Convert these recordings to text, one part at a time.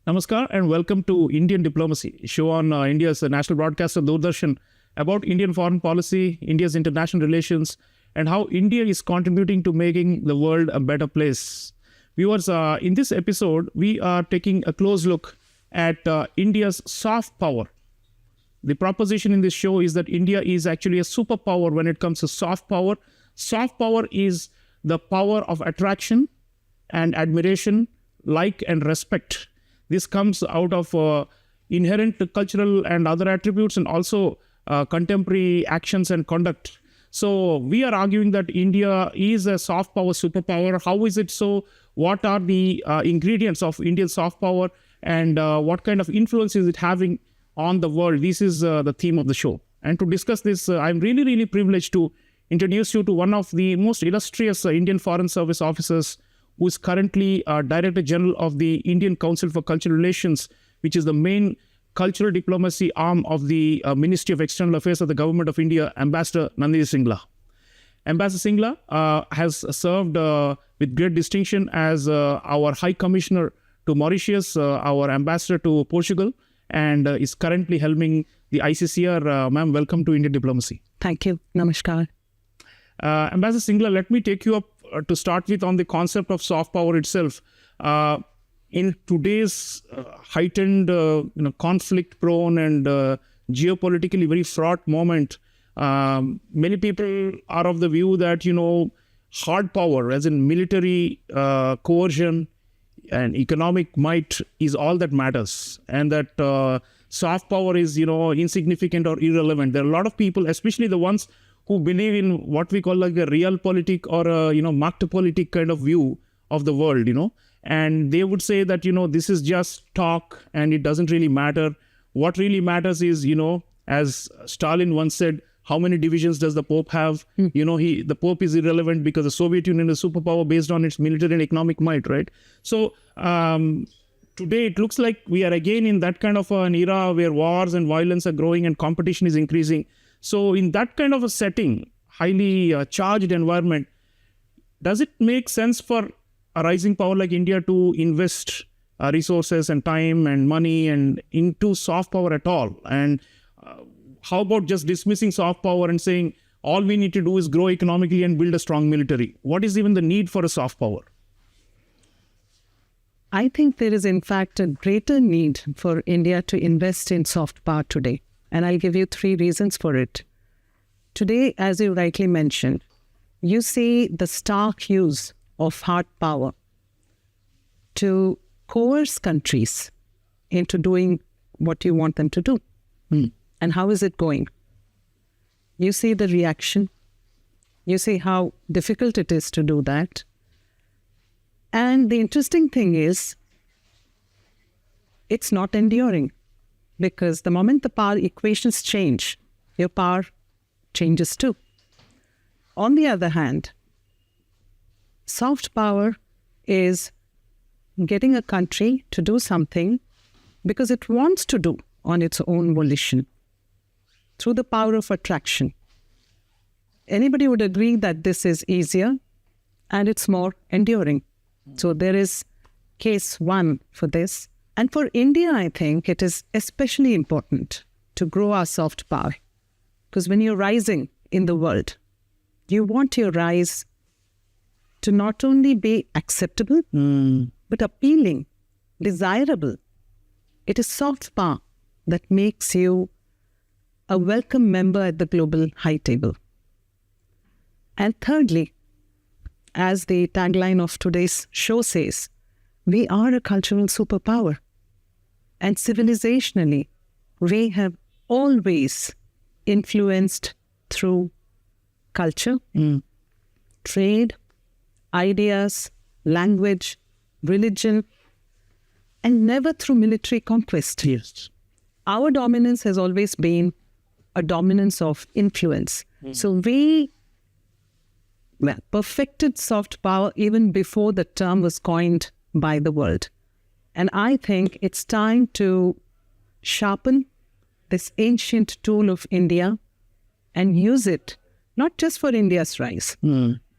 Namaskar and welcome to Indian Diplomacy, a show on India's national broadcaster Doordarshan about Indian foreign policy, India's international relations, and how India is contributing to making the world a better place. Viewers, in this episode, we are taking a close look at India's soft power. The proposition in this show is that India is actually a superpower when it comes to soft power. Soft power is the power of attraction and admiration, like and respect. This comes out of inherent cultural and other attributes and also contemporary actions and conduct. So we are arguing that India is a soft power superpower. How is it so? What are the ingredients of Indian soft power and what kind of influence is it having on the world? This is the theme of the show. And to discuss this, I'm really privileged to introduce you to one of the most illustrious Indian Foreign Service officers who is currently Director General of the Indian Council for Cultural Relations, which is the main cultural diplomacy arm of the Ministry of External Affairs of the Government of India, Ambassador Nandini Singla. Ambassador Singla has served with great distinction as our High Commissioner to Mauritius, our Ambassador to Portugal, and is currently helming the ICCR. Ma'am, welcome to Indian Diplomacy. Thank you. Namaskar. Ambassador Singla, let me take you up to start with on the concept of soft power itself. In today's heightened, conflict-prone and geopolitically very fraught moment, many people are of the view that, hard power, as in military coercion and economic might, is all that matters, and that soft power is, insignificant or irrelevant. There are a lot of people, especially the ones who believe in what we call like a realpolitik or a, Marktpolitik kind of view of the world, and they would say that, this is just talk and it doesn't really matter. What really matters is, as Stalin once said, how many divisions does the Pope have? The Pope is irrelevant because the Soviet Union is a superpower based on its military and economic might, right? So today it looks like we are again in that kind of an era where wars and violence are growing and competition is increasing. So in that kind of a setting, highly charged environment, does it make sense for a rising power like India to invest resources and time and money and into soft power at all? And how about just dismissing soft power and saying all we need to do is grow economically and build a strong military? What is even the need for a soft power? I think there is in fact a greater need for India to invest in soft power today. And I'll give you 3 reasons for it. Today, as you rightly mentioned, you see the stark use of hard power to coerce countries into doing what you want them to do. And how is it going? You see the reaction. You see how difficult it is to do that. And the interesting thing is, it's not enduring. Because the moment the power equations change, your power changes too. On the other hand, soft power is getting a country to do something because it wants to do on its own volition through the power of attraction. Anybody would agree that this is easier and it's more enduring. So there is case 1 for this. And for India, I think it is especially important to grow our soft power. Because when you're rising in the world, you want your rise to not only be acceptable, but appealing, desirable. It is soft power that makes you a welcome member at the global high table. And thirdly, as the tagline of today's show says, we are a cultural superpower. And civilizationally, we have always influenced through culture, trade, ideas, language, religion, and never through military conquest. Yes. Our dominance has always been a dominance of influence. So we perfected soft power even before the term was coined by the world. And I think it's time to sharpen this ancient tool of India and use it not just for India's rise,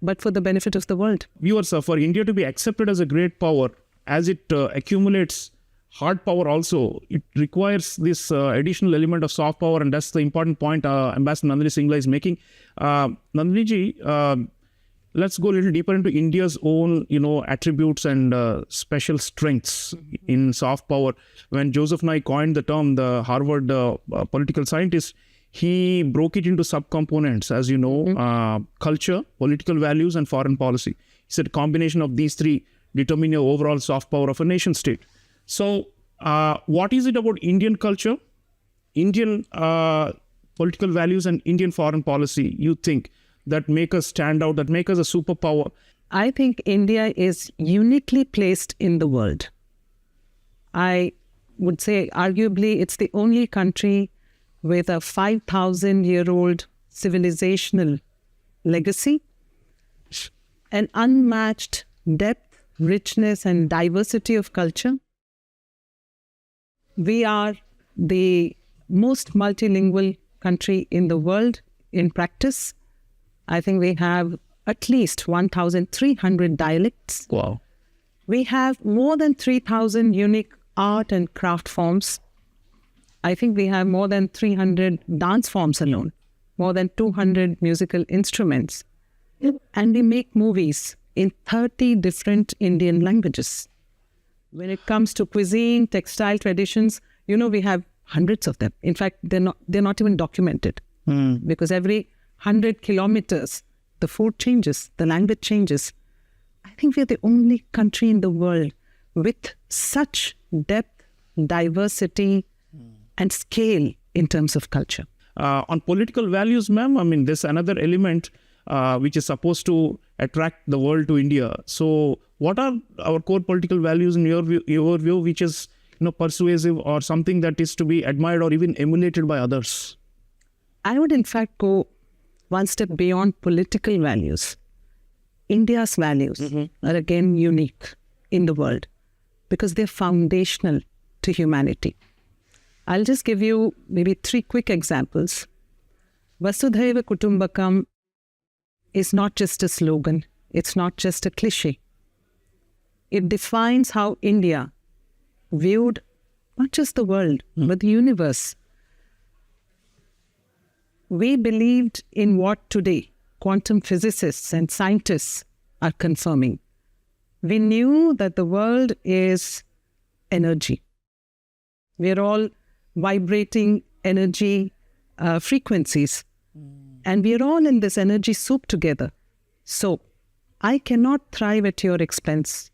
but for the benefit of the world. Viewers, for India to be accepted as a great power, as it accumulates hard power also, it requires this additional element of soft power, and that's the important point Ambassador Nandini Singla is making. Nandini ji, let's go a little deeper into India's own, attributes and special strengths in soft power. When Joseph Nye coined the term, the Harvard political scientist, he broke it into subcomponents, as you know, culture, political values, and foreign policy. He said a combination of these three determine your overall soft power of a nation state. So what is it about Indian culture, Indian political values, and Indian foreign policy, you think, that make us stand out, that make us a superpower? I think India is uniquely placed in the world. I would say arguably it's the only country with a 5,000-year-old civilizational legacy, an unmatched depth, richness, and diversity of culture. We are the most multilingual country in the world in practice. I think we have at least 1,300 dialects. Wow. We have more than 3,000 unique art and craft forms. I think we have more than 300 dance forms alone, more than 200 musical instruments. And we make movies in 30 different Indian languages. When it comes to cuisine, textile traditions, we have hundreds of them. In fact, they're not even documented because every 100 kilometers, the food changes, the language changes. I think we're the only country in the world with such depth, diversity, and scale in terms of culture. On political values, ma'am, I mean, there's another element which is supposed to attract the world to India. So what are our core political values in your view, which is persuasive or something that is to be admired or even emulated by others? I would in fact go one step beyond political values. India's values are again unique in the world because they're foundational to humanity. I'll just give you maybe 3 quick examples. Vasudhaiva Kutumbakam is not just a slogan. It's not just a cliche. It defines how India viewed not just the world, but the universe. We believed in what today quantum physicists and scientists are confirming. We knew that the world is energy. We're all vibrating energy frequencies. And we're all in this energy soup together. So I cannot thrive at your expense.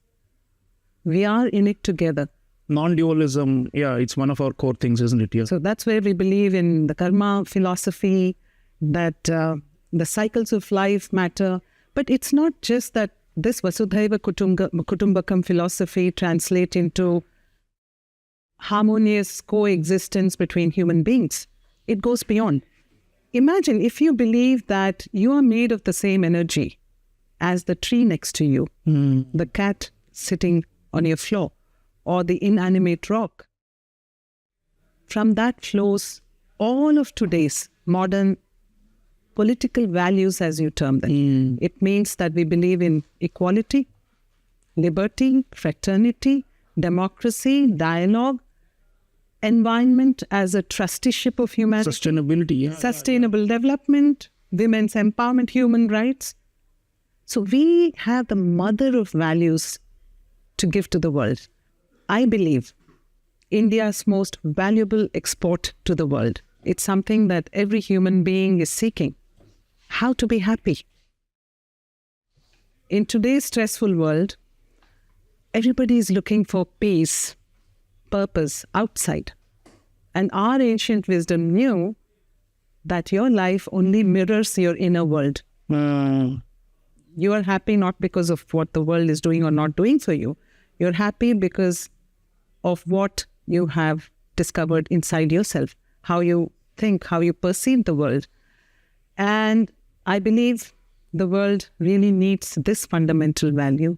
We are in it together. Non-dualism, it's one of our core things, isn't it? Yeah. So that's where we believe in the karma philosophy, that the cycles of life matter. But it's not just that this Vasudhaiva Kutumbakam philosophy translates into harmonious coexistence between human beings. It goes beyond. Imagine if you believe that you are made of the same energy as the tree next to you, the cat sitting on your floor, or the inanimate rock. From that flows all of today's modern political values, as you term them. It means that we believe in equality, liberty, fraternity, democracy, dialogue, environment as a trusteeship of humanity. Sustainability. Sustainable development, women's empowerment, human rights. So we have the mother of values to give to the world. I believe India's most valuable export to the world. It's something that every human being is seeking. How to be happy. In today's stressful world, everybody is looking for peace, purpose outside. And our ancient wisdom knew that your life only mirrors your inner world. You are happy not because of what the world is doing or not doing for you. You're happy because of what you have discovered inside yourself, how you think, how you perceive the world. And I believe the world really needs this fundamental value.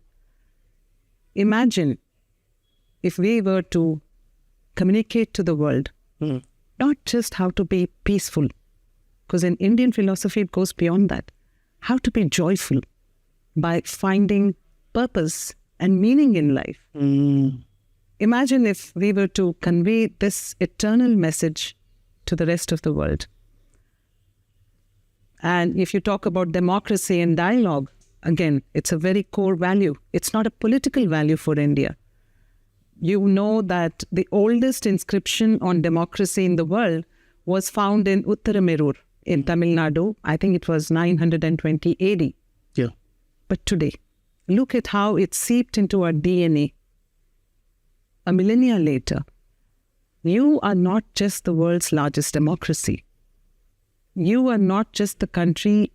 Imagine if we were to communicate to the world, not just how to be peaceful, because in Indian philosophy it goes beyond that, how to be joyful by finding purpose and meaning in life. imagine if we were to convey this eternal message to the rest of the world. And if you talk about democracy and dialogue, again, it's a very core value. It's not a political value for India. You know that the oldest inscription on democracy in the world was found in Uttaramerur in Tamil Nadu. I think it was 920 AD. Yeah. But today, look at how it seeped into our DNA. A millennia later, you are not just the world's largest democracy. You are not just the country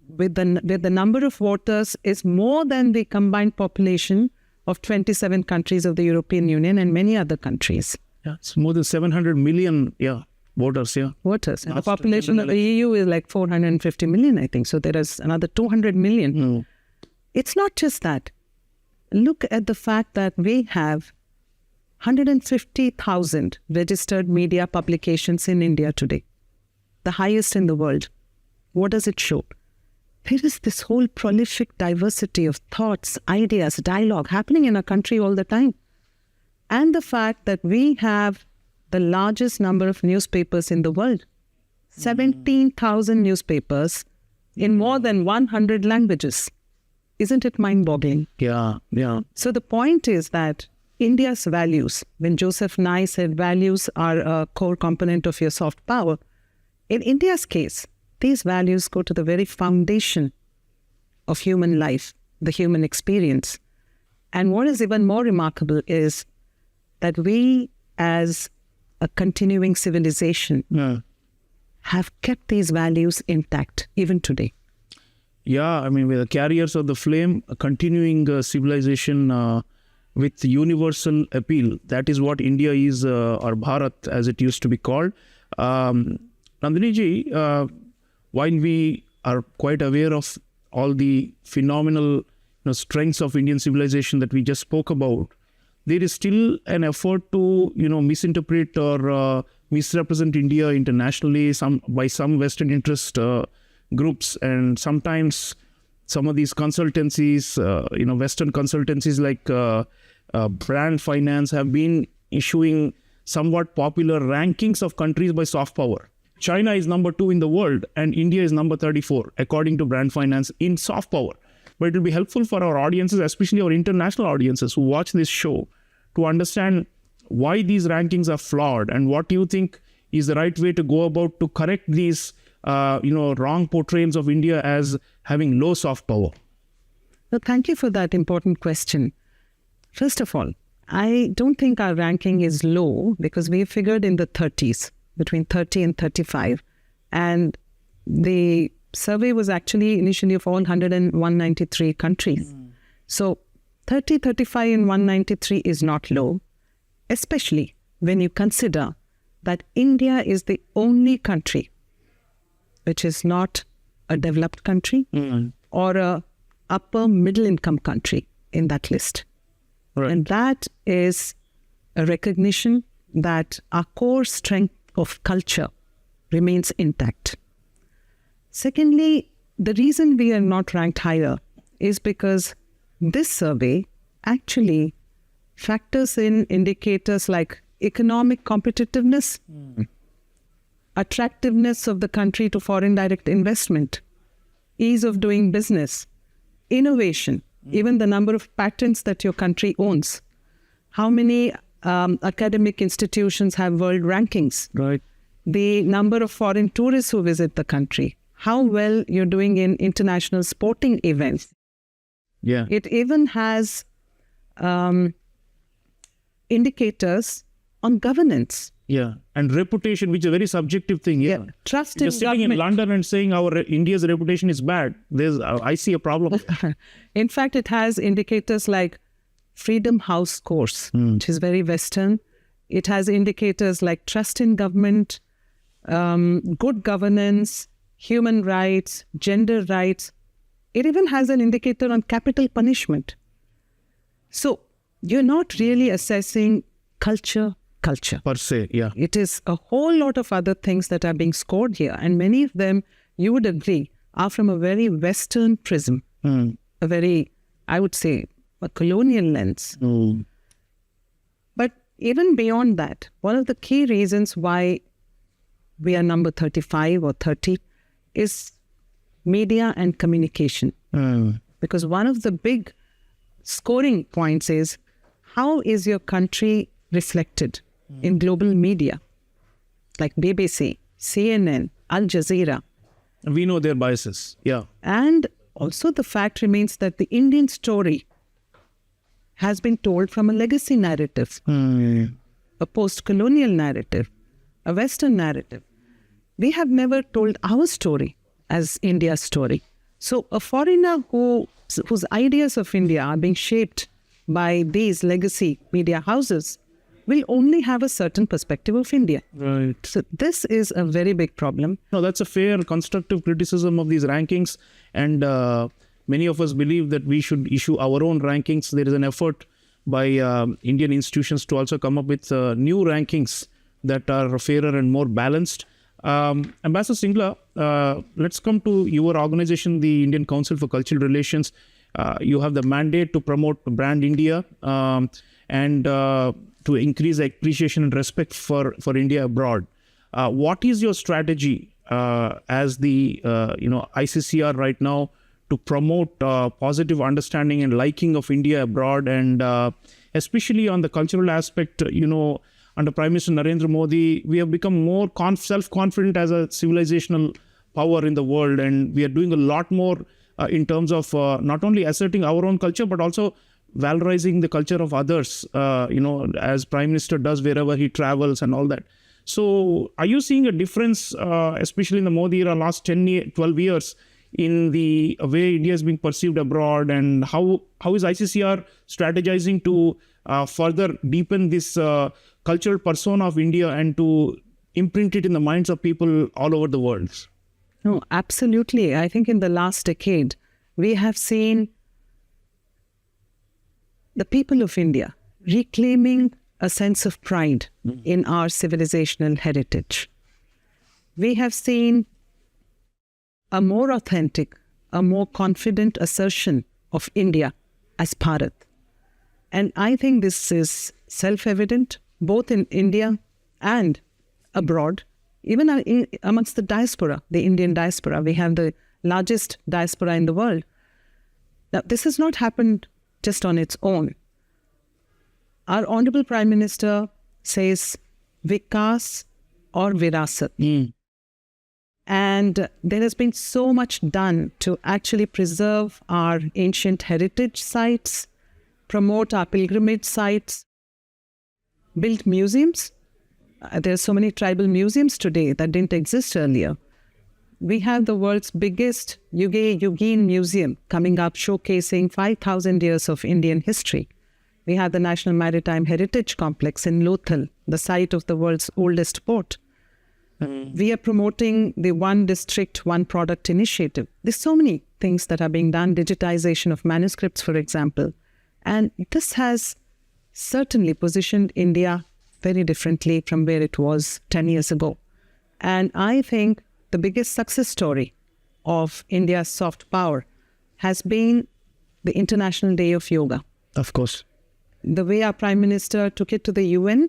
with the number of voters is more than the combined population of 27 countries of the European Union and many other countries. Yeah, it's more than 700 million voters. Yeah. Voters. And the population of the EU is like 450 million, I think. So there is another 200 million. Mm. It's not just that. Look at the fact that we have 150,000 registered media publications in India today, the highest in the world. What does it show? There is this whole prolific diversity of thoughts, ideas, dialogue happening in our country all the time. And the fact that we have the largest number of newspapers in the world, 17,000 newspapers in more than 100 languages. Isn't it mind-boggling? Yeah, yeah. So the point is that India's values, when Joseph Nye said values are a core component of your soft power, in India's case, these values go to the very foundation of human life, the human experience. And what is even more remarkable is that we, as a continuing civilization, have kept these values intact even today. Yeah, I mean, we're the carriers of the flame, a continuing civilization with universal appeal. That is what India is, or Bharat as it used to be called. Nandini ji, while we are quite aware of all the phenomenal strengths of Indian civilization that we just spoke about, there is still an effort to misinterpret or misrepresent India internationally by some Western interest groups, and sometimes some of these consultancies, Western consultancies like Brand Finance have been issuing somewhat popular rankings of countries by soft power. China is number 2 in the world and India is number 34 according to Brand Finance in soft power. But it will be helpful for our audiences, especially our international audiences who watch this show, to understand why these rankings are flawed and what you think is the right way to go about to correct these wrong portrayals of India as having low soft power. Well, thank you for that important question. First of all, I don't think our ranking is low because we figured in the 30s, between 30 and 35. And the survey was actually initially of all 193 countries. So 30, 35 and 193 is not low, especially when you consider that India is the only country which is not a developed country or a upper middle income country in that list. Right. And that is a recognition that our core strength of culture remains intact. Secondly, the reason we are not ranked higher is because this survey actually factors in indicators like economic competitiveness, attractiveness of the country to foreign direct investment, ease of doing business, innovation, even the number of patents that your country owns, how many academic institutions have world rankings, Right. the number of foreign tourists who visit the country, how well you're doing in international sporting events. Yeah. It even has indicators on governance. Yeah. And reputation, which is a very subjective thing. Yeah. Trust You're in sitting in government. London and saying India's reputation is bad. I see a problem. In fact, it has indicators like Freedom House scores, which is very Western. It has indicators like trust in government, good governance, human rights, gender rights. It even has an indicator on capital punishment. So you're not really assessing culture. Per se, yeah. It is a whole lot of other things that are being scored here. And many of them, you would agree, are from a very Western prism. A very, I would say, a colonial lens. But even beyond that, one of the key reasons why we are number 35 or 30 is media and communication. Because one of the big scoring points is, how is your country reflected in global media like BBC, CNN, Al Jazeera? We know their biases. Yeah. And also the fact remains that the Indian story has been told from a legacy narrative, a post-colonial narrative, a Western narrative. We have never told our story as India's story. So a foreigner whose ideas of India are being shaped by these legacy media houses will only have a certain perspective of India. Right. So this is a very big problem. No, that's a fair, constructive criticism of these rankings. And many of us believe that we should issue our own rankings. There is an effort by Indian institutions to also come up with new rankings that are fairer and more balanced. Ambassador Singla, let's come to your organization, the Indian Council for Cultural Relations. You have the mandate to promote brand India and to increase appreciation and respect for India abroad. What is your strategy as the ICCR right now to promote positive understanding and liking of India abroad, and especially on the cultural aspect? Under Prime Minister Narendra Modi, we have become more self-confident as a civilizational power in the world, and we are doing a lot more in terms of not only asserting our own culture, but also valorizing the culture of others, as Prime Minister does wherever he travels and all that. So are you seeing a difference, especially in the Modi era, last 12 years, in the way India is being perceived abroad, and how is ICCR strategizing to further deepen this cultural persona of India and to imprint it in the minds of people all over the world? No, absolutely. I think in the last decade, we have seen the people of India reclaiming a sense of pride in our civilizational heritage. We have seen a more authentic, a more confident assertion of India as Bharat. And I think this is self-evident both in India and abroad, even amongst the diaspora, the Indian diaspora. We have the largest diaspora in the world. Now, this has not happened just on its own. Our Honorable Prime Minister says, Vikas or Virasat. And there has been so much done to actually preserve our ancient heritage sites, promote our pilgrimage sites, build museums. There are so many tribal museums today that didn't exist earlier. We have the world's biggest Yugin Museum coming up, showcasing 5,000 years of Indian history. We have the National Maritime Heritage Complex in Lothal, the site of the world's oldest port. We are promoting the One District, One Product initiative. There's so many things that are being done, digitization of manuscripts, for example. And this has certainly positioned India very differently from where it was 10 years ago. And I think the biggest success story of India's soft power has been the International Day of Yoga. Of course. The way our Prime Minister took it to the UN,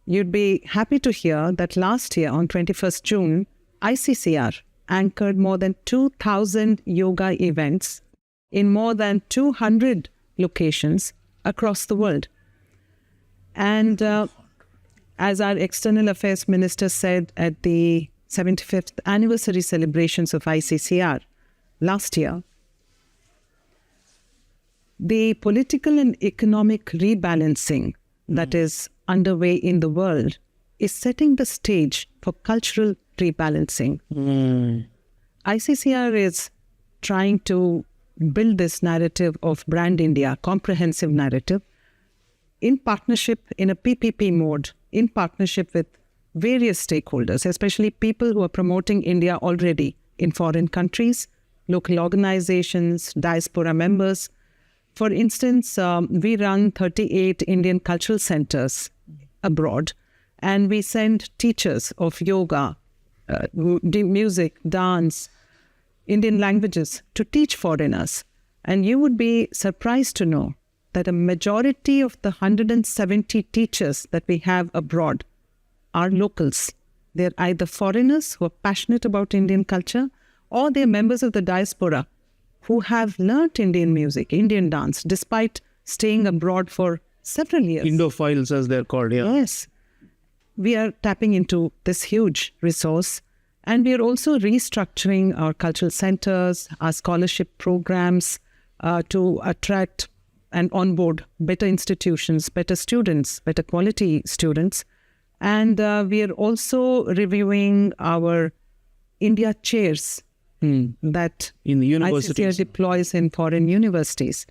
you'd be happy to hear that last year on 21st June, ICCR anchored more than 2,000 yoga events in more than 200 locations across the world. And as our External Affairs Minister said at the 75th anniversary celebrations of ICCR last year, the political and economic rebalancing that is underway in the world is setting the stage for cultural rebalancing. ICCR is trying to build this narrative of brand India, comprehensive narrative, in partnership, in a PPP mode, in partnership with various stakeholders, especially people who are promoting India already in foreign countries, local organizations, diaspora members. For instance, we run 38 Indian cultural centers abroad, and we send teachers of yoga, music, dance, Indian languages to teach foreigners. And you would be surprised to know that a majority of the 170 teachers that we have abroad are locals. They're either foreigners who are passionate about Indian culture, or they're members of the diaspora who have learnt Indian music, Indian dance, despite staying abroad for several years. Indophiles, as they're called, yeah. Yes. We are tapping into this huge resource, and we are also restructuring our cultural centers, our scholarship programs to attract and onboard better institutions, better students, better quality students. And we are also reviewing our India chairs that in the ICCR universities. deploys in foreign universities.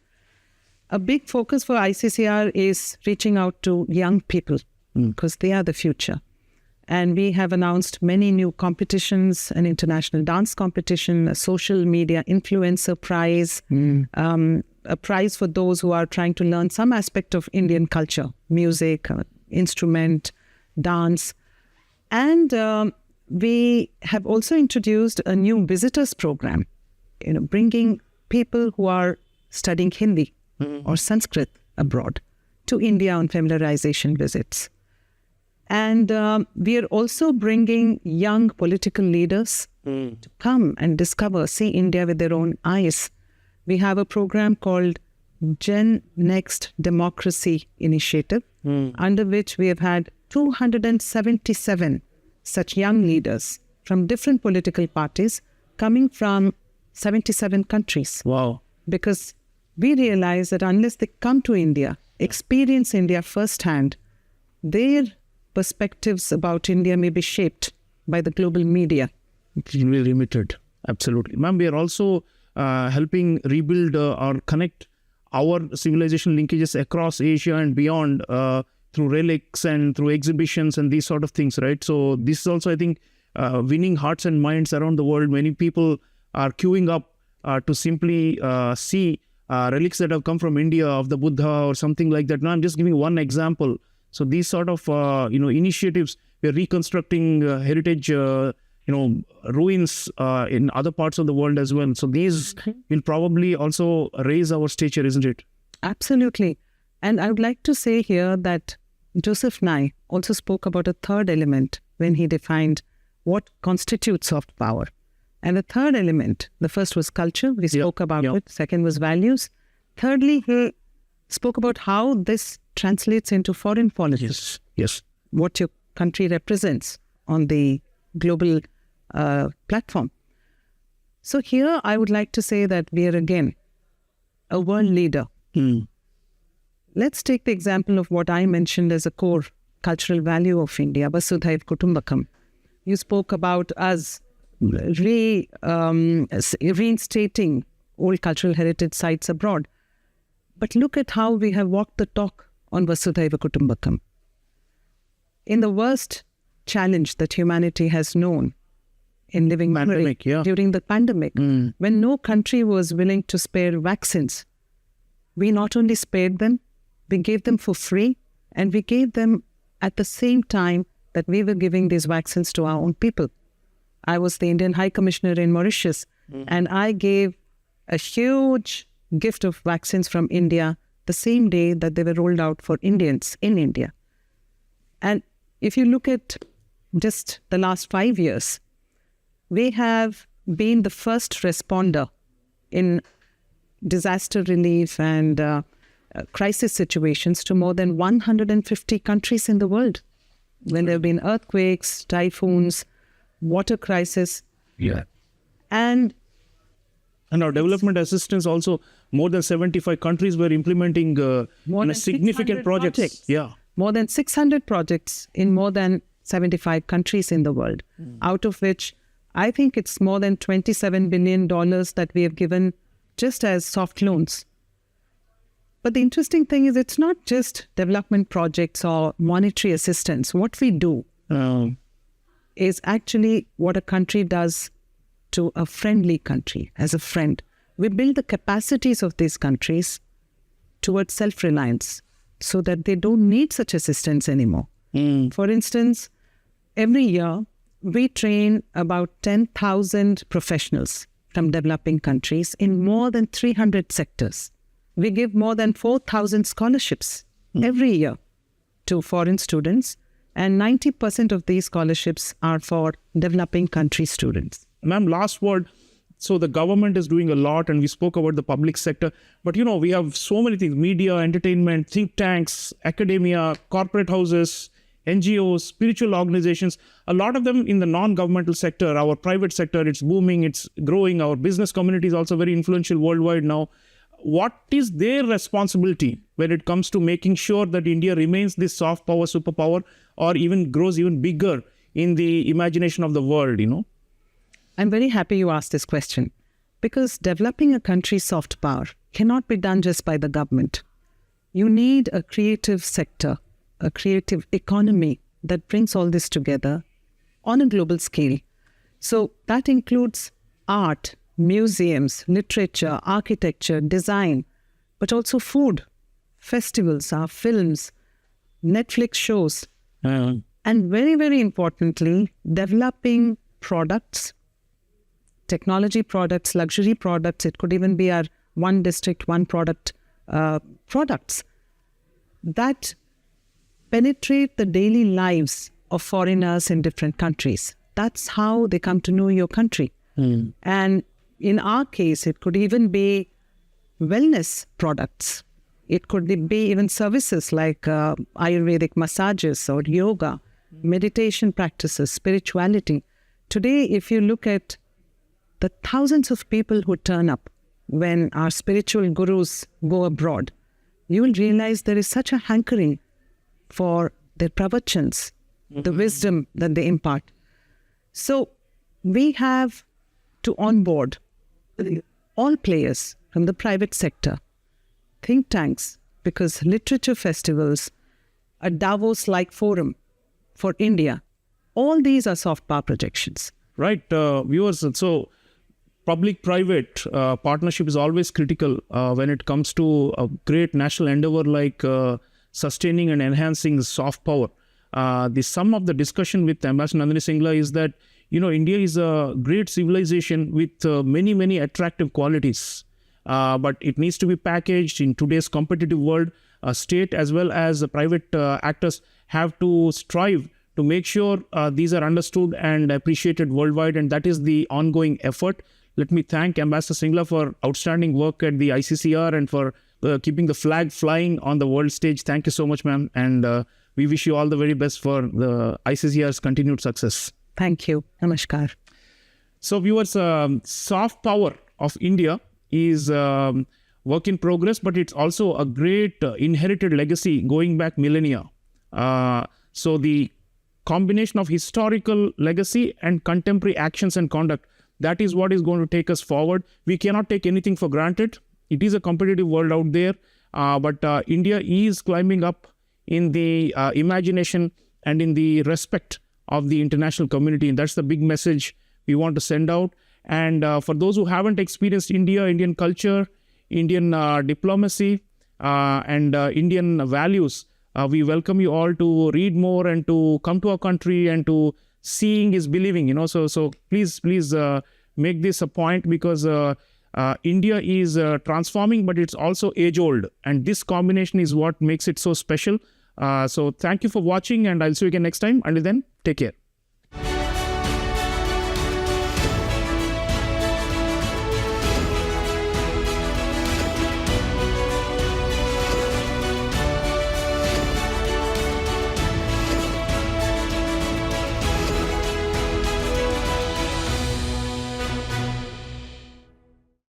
A big focus for ICCR is reaching out to young people because they are the future. And we have announced many new competitions, an international dance competition, a social media influencer prize, a prize for those who are trying to learn some aspect of Indian culture, music, instrument, dance. And we have also introduced a new visitors program, bringing people who are studying Hindi or Sanskrit abroad to India on familiarization visits. And we are also bringing young political leaders to come and discover, see India with their own eyes. We have a program called Gen Next Democracy Initiative, under which we have had 277 such young leaders from different political parties coming from 77 countries. Wow. Because we realize that unless they come to India, experience India firsthand, their perspectives about India may be shaped by the global media. It's really limited. Absolutely. Ma'am, we are also helping rebuild or connect our civilization linkages across Asia and beyond through relics and through exhibitions and these sort of things, right? So this is also, I think, winning hearts and minds around the world. Many people are queuing up to simply see relics that have come from India of the Buddha or something like that. Now, I'm just giving one example. So these sort of initiatives, we're reconstructing heritage ruins in other parts of the world as well. So these will probably also raise our stature, isn't it? Absolutely. And I would like to say here that Joseph Nye also spoke about a third element when he defined what constitutes soft power. And the third element, the first was culture. We spoke about it. Second was values. Thirdly, he spoke about how this translates into foreign policy. Yes. What your country represents on the global platform. So here I would like to say that we are again a world leader. Let's take the example of what I mentioned as a core cultural value of India, Vasudhaiva Kutumbakam. You spoke about us reinstating old cultural heritage sites abroad. But look at how we have walked the talk on Vasudhaiva Kutumbakam. In the worst challenge that humanity has known in living memory during the pandemic, when no country was willing to spare vaccines, we not only spared them, we gave them for free, and we gave them at the same time that we were giving these vaccines to our own people. I was the Indian High Commissioner in Mauritius, and I gave a huge gift of vaccines from India the same day that they were rolled out for Indians in India. And if you look at just the last 5 years, we have been the first responder in disaster relief and crisis situations to more than 150 countries in the world. When there have been earthquakes, typhoons, water crisis. And our development assistance also, more than 75 countries were implementing significant projects. More than 600 projects in more than 75 countries in the world, out of which I think it's more than $27 billion that we have given just as soft loans. But the interesting thing is it's not just development projects or monetary assistance. What we do is actually what a country does to a friendly country as a friend. We build the capacities of these countries towards self-reliance so that they don't need such assistance anymore. For instance, every year we train about 10,000 professionals from developing countries in more than 300 sectors. we give more than 4,000 scholarships every year to foreign students, and 90% of these scholarships are for developing country students. Ma'am, last word. So the government is doing a lot, and we spoke about the public sector. But, we have so many things: media, entertainment, think tanks, academia, corporate houses, NGOs, spiritual organizations. A lot of them in the non-governmental sector, our private sector, it's booming, it's growing. Our business community is also very influential worldwide now. What is their responsibility when it comes to making sure that India remains this soft power superpower, or even grows even bigger in the imagination of the world, I'm very happy you asked this question, because developing a country's soft power cannot be done just by the government. You need a creative sector, a creative economy that brings all this together on a global scale. So that includes art, museums, literature, architecture, design, but also food, festivals, our films, Netflix shows, and very, very importantly, developing products, technology products, luxury products. It could even be our one district, one product products that penetrate the daily lives of foreigners in different countries. That's how they come to know your country. And in our case, it could even be wellness products. It could be even services like Ayurvedic massages or yoga, meditation practices, spirituality. Today, if you look at the thousands of people who turn up when our spiritual gurus go abroad, you will realize there is such a hankering for their pravachans, the wisdom that they impart. So we have to onboard all players from the private sector, think tanks, because literature festivals, a Davos-like forum for India, all these are soft power projections. Right, viewers. So public-private partnership is always critical when it comes to a great national endeavor like sustaining and enhancing soft power. The sum of the discussion with Ambassador Nandini Singla is that, India is a great civilization with many, many attractive qualities. But it needs to be packaged in today's competitive world. State as well as the private actors have to strive to make sure these are understood and appreciated worldwide. And that is the ongoing effort. Let me thank Ambassador Singla for outstanding work at the ICCR and for keeping the flag flying on the world stage. Thank you so much, ma'am. And we wish you all the very best for the ICCR's continued success. Thank you. Namaskar. So viewers, soft power of India is work in progress, but it's also a great inherited legacy going back millennia. So the combination of historical legacy and contemporary actions and conduct, that is what is going to take us forward. We cannot take anything for granted. It is a competitive world out there, but India is climbing up in the imagination and in the respect of the international community. And that's the big message we want to send out. And for those who haven't experienced India, Indian culture, Indian diplomacy, and Indian values, we welcome you all to read more and to come to our country, and to seeing is believing, So please make this a point, because India is transforming, but it's also age-old. And this combination is what makes it so special. So thank you for watching, and I'll see you again next time. Until then, take care.